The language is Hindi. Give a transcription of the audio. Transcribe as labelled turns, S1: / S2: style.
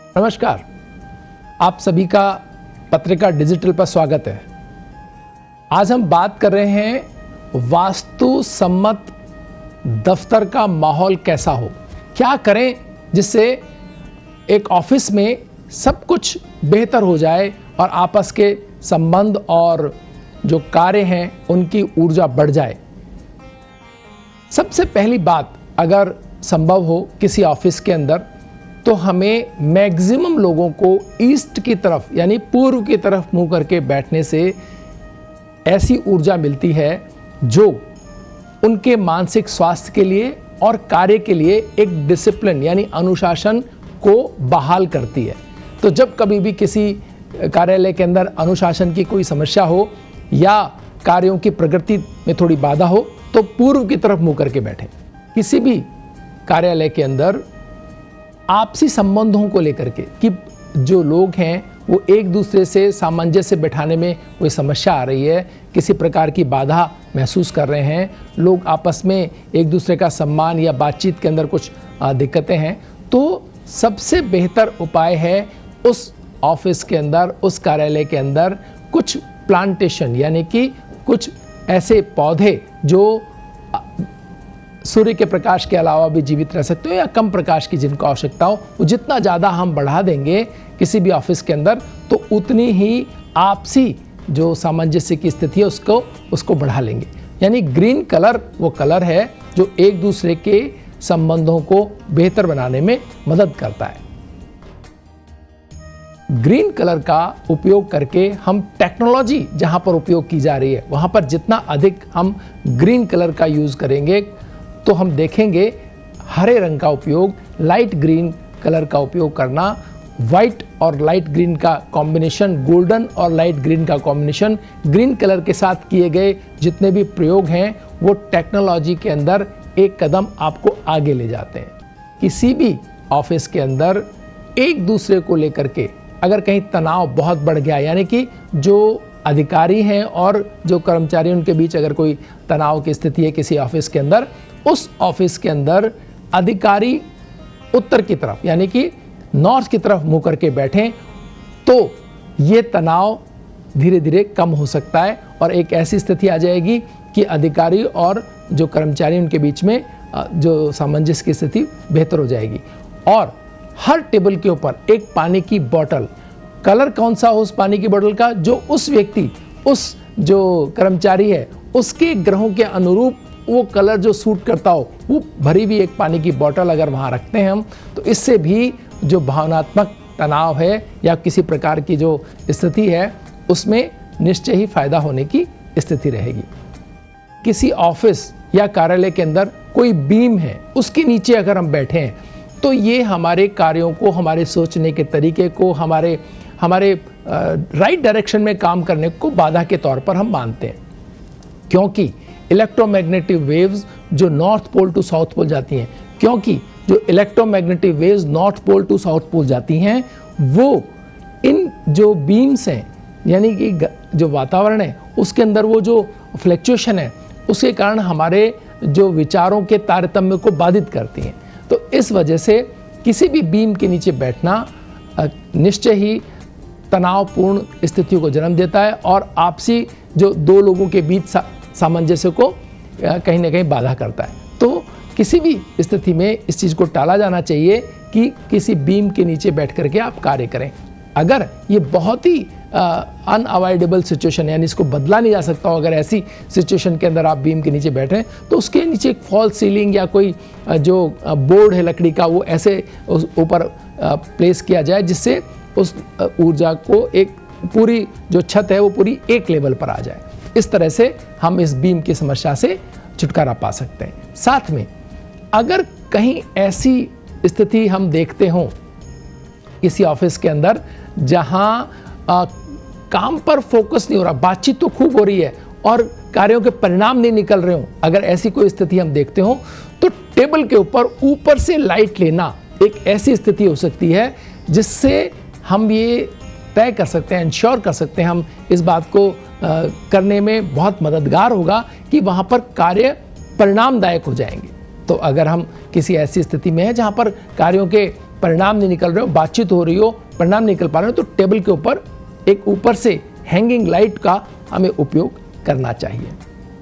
S1: नमस्कार, आप सभी का पत्रिका डिजिटल पर स्वागत है। आज हम बात कर रहे हैं वास्तु सम्मत दफ्तर का माहौल कैसा हो, क्या करें जिससे एक ऑफिस में सब कुछ बेहतर हो जाए और आपस के संबंध और जो कार्य हैं उनकी ऊर्जा बढ़ जाए। सबसे पहली बात, अगर संभव हो किसी ऑफिस के अंदर, तो हमें मैक्सिमम लोगों को ईस्ट की तरफ यानी पूर्व की तरफ मुंह करके बैठने से ऐसी ऊर्जा मिलती है जो उनके मानसिक स्वास्थ्य के लिए और कार्य के लिए एक डिसिप्लिन यानी अनुशासन को बहाल करती है। तो जब कभी भी किसी कार्यालय के अंदर अनुशासन की कोई समस्या हो या कार्यों की प्रगति में थोड़ी बाधा हो तो पूर्व की तरफ मुंह करके बैठें। किसी भी कार्यालय के अंदर आपसी संबंधों को लेकर के कि जो लोग हैं वो एक दूसरे से सामंजस्य बिठाने में कोई समस्या आ रही है, किसी प्रकार की बाधा महसूस कर रहे हैं, लोग आपस में एक दूसरे का सम्मान या बातचीत के अंदर कुछ दिक्कतें हैं, तो सबसे बेहतर उपाय है उस ऑफिस के अंदर, उस कार्यालय के अंदर कुछ प्लांटेशन यानी कि कुछ ऐसे पौधे जो सूर्य के प्रकाश के अलावा भी जीवित रह सकते हो या कम प्रकाश की जिनको आवश्यकता हो, वो जितना ज़्यादा हम बढ़ा देंगे किसी भी ऑफिस के अंदर तो उतनी ही आपसी जो सामंजस्य की स्थिति है उसको बढ़ा लेंगे। यानी ग्रीन कलर वो कलर है जो एक दूसरे के संबंधों को बेहतर बनाने में मदद करता है। ग्रीन कलर का उपयोग करके हम टेक्नोलॉजी जहाँ पर उपयोग की जा रही है वहाँ पर जितना अधिक हम ग्रीन कलर का यूज़ करेंगे तो हम देखेंगे हरे रंग का उपयोग, लाइट ग्रीन कलर का उपयोग करना, वाइट और लाइट ग्रीन का कॉम्बिनेशन, गोल्डन और लाइट ग्रीन का कॉम्बिनेशन, ग्रीन कलर के साथ किए गए जितने भी प्रयोग हैं वो टेक्नोलॉजी के अंदर एक कदम आपको आगे ले जाते हैं। किसी भी ऑफिस के अंदर एक दूसरे को लेकर के अगर कहीं तनाव बहुत बढ़ गया यानी कि जो अधिकारी हैं और जो कर्मचारी उनके बीच अगर कोई तनाव की स्थिति है किसी ऑफिस के अंदर, उस ऑफिस के अंदर अधिकारी उत्तर की तरफ यानी कि नॉर्थ की तरफ मुंह करके बैठें तो ये तनाव धीरे धीरे कम हो सकता है और एक ऐसी स्थिति आ जाएगी कि अधिकारी और जो कर्मचारी उनके बीच में जो सामंजस्य की स्थिति बेहतर हो जाएगी। और हर टेबल के ऊपर एक पानी की बोतल, कलर कौन सा हो उस पानी की बोतल का जो उस व्यक्ति, उस जो कर्मचारी है उसके ग्रहों के अनुरूप वो कलर जो सूट करता हो वो भरी हुई एक पानी की बोतल अगर वहाँ रखते हैं हम तो इससे भी जो भावनात्मक तनाव है या किसी प्रकार की जो स्थिति है उसमें निश्चय ही फायदा होने की स्थिति रहेगी। किसी ऑफिस या कार्यालय के अंदर कोई बीम है उसके नीचे अगर हम बैठे हैं तो ये हमारे कार्यों को, हमारे सोचने के तरीके को, हमारे राइट डायरेक्शन में काम करने को बाधा के तौर पर हम मानते हैं, क्योंकि इलेक्ट्रोमैग्नेटिक वेव्स जो north pole to south pole जाती हैं, क्योंकि जो electromagnetic waves north pole to south pole जाती हैं वो इन जो बीम्स हैं यानी कि जो वातावरण है उसके अंदर वो जो फ्लक्चुएशन है उसके कारण हमारे जो विचारों के तारतम्य को बाधित करती हैं। तो इस वजह से किसी भी बीम के नीचे बैठना निश्चय ही तनावपूर्ण स्थितियों को जन्म देता है और आपसी जो दो लोगों के बीच सामंजस्य को कहीं ना कहीं बाधा करता है। तो किसी भी स्थिति में इस चीज़ को टाला जाना चाहिए कि किसी बीम के नीचे बैठ करके आप कार्य करें। अगर ये बहुत ही अनअवॉइडेबल सिचुएशन यानी इसको बदला नहीं जा सकता हो, अगर ऐसी सिचुएशन के अंदर आप बीम के नीचे बैठे तो उसके नीचे एक फॉल सीलिंग या कोई जो बोर्ड है लकड़ी का वो ऐसे ऊपर प्लेस किया जाए जिससे उस ऊर्जा को एक पूरी जो छत है वो पूरी एक लेवल पर आ जाए। इस तरह से हम इस बीम की समस्या से छुटकारा पा सकते हैं। साथ में अगर कहीं ऐसी स्थिति हम देखते हों किसी ऑफिस के अंदर जहां काम पर फोकस नहीं हो रहा, बातचीत तो खूब हो रही है और कार्यों के परिणाम नहीं निकल रहे हो, अगर ऐसी कोई स्थिति हम देखते हो तो टेबल के ऊपर से लाइट लेना एक ऐसी स्थिति हो सकती है जिससे हम ये तय कर सकते हैं, इंश्योर कर सकते हैं, हम इस बात को करने में बहुत मददगार होगा कि वहाँ पर कार्य परिणामदायक हो जाएंगे। तो अगर हम किसी ऐसी स्थिति में हैं जहाँ पर कार्यों के परिणाम नहीं निकल रहे हो, बातचीत हो रही हो, परिणाम निकल पा रहे हो, तो टेबल के ऊपर एक ऊपर से हैंगिंग लाइट का हमें उपयोग करना चाहिए।